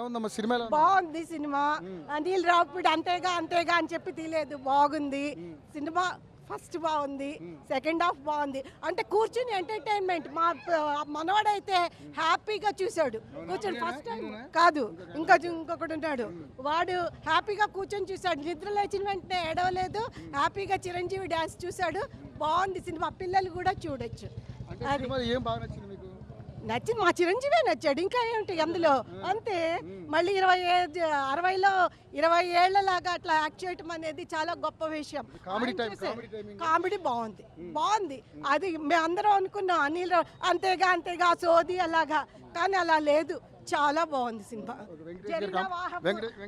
ఉందమ్మా సినిమాలో? బాగుంది సినిమా. అనిల్ రావుపూడి అంతేగా అంతేగా అని చెప్పి తీయలేదు, బాగుంది సినిమా. ఫస్ట్ బాగుంది, సెకండ్ హాఫ్ బాగుంది. అంటే కూర్చుని ఎంటర్టైన్మెంట్. మా మనవాడైతే హ్యాపీగా చూశాడు కూర్చొని. ఫస్ట్ టైం కాదు, ఇంకొకడు ఉన్నాడు, వాడు హ్యాపీగా కూర్చొని చూశాడు. నిద్ర లేచిన వెంటనే ఏడవలేదు, హ్యాపీగా చిరంజీవి డ్యాన్స్ చూశాడు. బాగుంది సినిమా, పిల్లలు కూడా చూడొచ్చు. ఏం బాగా నచ్చింది మీకు? నచ్చింది, మా చిరంజీవే నచ్చాడు, ఇంకా ఏంటి అందులో. అంతే. మళ్ళీ 60లో 20 ఏళ్లలాగా అట్లా యాక్ట్ చేయటం అనేది చాలా గొప్ప విషయం. కామెడీ బాగుంది. అది మేము అందరం అనుకున్నాం అనిల్ రావు అంతేగా అంతేగా సోది అలాగా, కానీ అలా లేదు. చాలా బాగుంది సినిమా.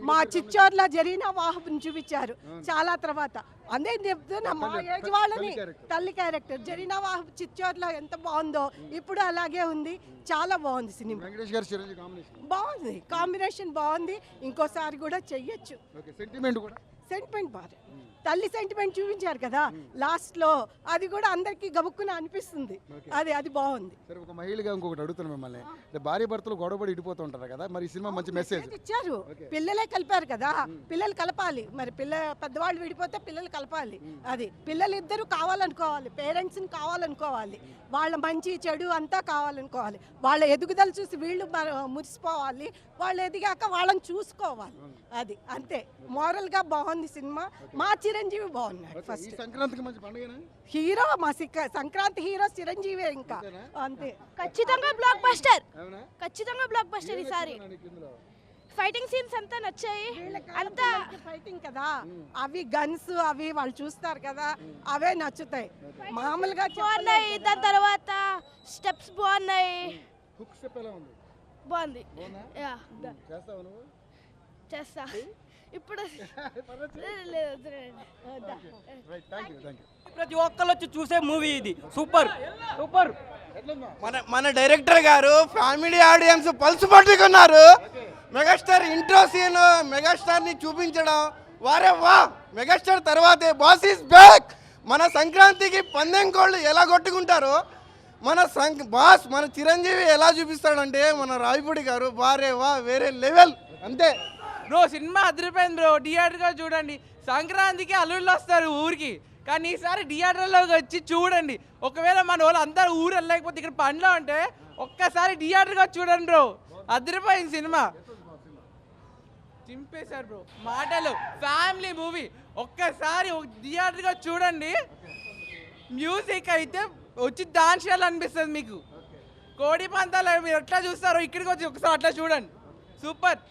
మా చిచ్చోర్లో జరీనా వాహబ్ చూపించారు చాలా తర్వాత. అదే చెప్తున్నా, మా ఏజ్ వాళ్ళని తల్లి క్యారెక్టర్ జరీనా వాహబ్ చిచ్చోర్లో ఎంత బాగుందో ఇప్పుడు అలాగే ఉంది. చాలా బాగుంది సినిమా. బాగుంది, కాంబినేషన్ బాగుంది. ఇంకోసారి కూడా చెయ్యొచ్చు. సెంటిమెంట్ బాగా, తల్లి సెంటిమెంట్ చూపించారు కదా లాస్ట్ లో, అది కూడా అందరికి గబుక్కున అనిపిస్తుంది. అది బాగుంది. ఒక మహిళగా ఇంకొకటి అడుగుతున్నాను మిమ్మల్ని, భార్య భర్తలు గొడవపడి ఇడిపోతూ ఉంటారు కదా, మరి ఈ సినిమా మంచి మెసేజ్ ఇచ్చారు. పిల్లలే కలిపారు కదా, పిల్లలు కలపాలి. మరి పెద్దవాళ్ళు విడిపోతే పిల్లలు కలపాలి. అది పిల్లలు ఇద్దరు కావాలనుకోవాలి, పేరెంట్స్ ని కావాలనుకోవాలి, వాళ్ళ మంచి చెడు అంతా కావాలనుకోవాలి. వాళ్ళ ఎదుగుదల చూసి వీళ్ళు మురిసిపోవాలి, వాళ్ళు ఎదిగాక వాళ్ళని చూసుకోవాలి. అది అంతే. మోరల్ గా బాగుంది సినిమా. మా చిరంజీవి బాగున్నాడు. ఫస్ట్ సంక్రాంతికి మంచి పండుగ హీరో, మా సంక్రాంతి హీరో చిరంజీవి. ఇంకా అంతే. ఖచ్చితంగా బ్లాక్ బస్టర్ ఈసారి. ఫైటింగ్ సీన్స్ అంతా నచ్చాయి. అంతా ఫైటింగ్ కదా, అవి గన్స్ అవి వాళ్ళు చూస్తారు కదా, అవే నచ్చుతాయి. మామూలుగా బాగున్నాయి. దాని తర్వాత స్టెప్స్ బాగున్నాయి. బాగుంది. చేస్తా ఇప్పుడు. ప్రతి ఒక్కళ్ళు వచ్చి చూసే మూవీ ఇది. సూపర్. మన డైరెక్టర్ గారు ఫ్యామిలీ ఆడియన్స్ పల్స్ పట్టుకున్నారు. మెగాస్టార్ ఇంట్రో సీన్, మెగాస్టార్ ని చూపించడం, వారే వా, మెగాస్టార్ తర్వాతే బాస్ ఈస్ బ్యాక్. మన సంక్రాంతికి పందెం కోళ్ళు ఎలా కొట్టుకుంటారో మన చిరంజీవి ఎలా చూపిస్తాడంటే మన రావిపూడి గారు వారే వా, వేరే లెవెల్. అంతే బ్రో, సినిమా అదిరిపోయింది బ్రో. థియేటర్గా చూడండి. సంక్రాంతికి అల్లుళ్ళు వస్తారు ఊరికి, కానీ ఈసారి థియేటర్లోకి వచ్చి చూడండి. ఒకవేళ మన వాళ్ళు అందరూ ఊరు వెళ్ళలేకపోతే ఇక్కడ పనిలో అంటే ఒక్కసారి థియేటర్గా చూడండి బ్రో, అదిరిపోయింది సినిమా. చింపేశారు బ్రో మాటలు. ఫ్యామిలీ మూవీ, ఒక్కసారి థియేటర్గా చూడండి. మ్యూజిక్ అయితే వచ్చి డాన్స్ చేయాలనిపిస్తుంది మీకు. కోడి పంతాలు మీరు ఎట్లా చూస్తారో ఇక్కడికి వచ్చి ఒకసారి అట్లా చూడండి. సూపర్.